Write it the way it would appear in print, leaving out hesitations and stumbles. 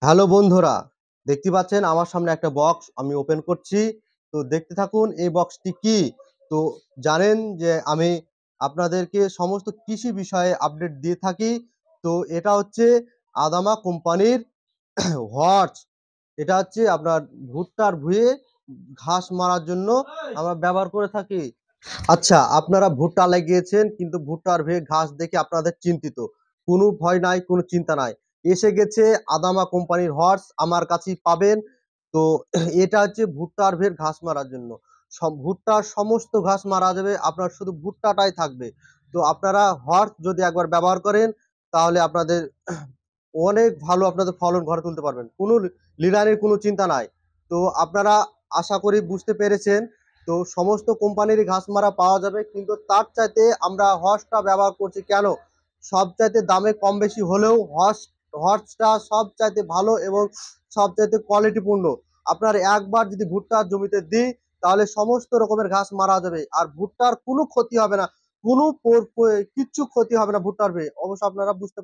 Hello বন্ধুরা, দেখতে পাচ্ছেন আমার সামনে একটা বক্স আমি ওপেন করছি। তো দেখতে থাকুন এই বক্সটি কি। তো জানেন যে আমি আপনাদেরকে সমস্ত কৃষি বিষয়ে আপডেট দিয়ে থাকি। তো এটা হচ্ছে আদামা কোম্পানির হর্স। এটা হচ্ছে আপনার ভুট্টার ভুঁইয়ে ঘাস মারার জন্য আমরা ব্যবহার করে থাকি। আচ্ছা, আপনারা ভুট্টা লাগিয়েছেন কিন্তু ভুট্টার ভুঁইয়ে ঘাস দেখে আপনাদের চিন্তিত। কোনো ভয় নাই, কোনো চিন্তা নাই। এসে গেছে আদামা কোম্পানির হর্স, আমার কাছেই পাবেন। তো এটা হচ্ছে ভুট্টার ভুঁইয়ের ঘাস মারার জন্য। সব ভুট্টার সমস্ত ঘাস মারা যাবে, আপনার শুধু ভুট্টাটাই থাকবে। তো আপনারা হর্স যদি একবার ব্যবহার করেন তাহলে আপনাদের অনেক ভালো আপনাদের ফলন ঘরে তুলতে পারবেন। কোনো লিডারের কোনো চিন্তা নাই। তো আপনারা আশা করি বুঝতে পেরেছেন। তো সমস্ত কোম্পানিরই ঘাস মারা পাওয়া যাবে, কিন্তু তার চাইতে আমরা হর্সটা ব্যবহার করছি কেন? সব চাইতে দামে কম বেশি হলেও হর্সটা সব চাইতে ভালো এবং সব চাইতে কোয়ালিটিপূর্ণ। আপনার একবার যদি ভুট্টার জমিতে দিই তাহলে সমস্ত রকমের ঘাস মারা যাবে, আর ভুট্টার কোনো ক্ষতি হবে না। কোনো কিচ্ছু ক্ষতি হবে না ভুট্টার অবশ্য আপনারা বুঝতে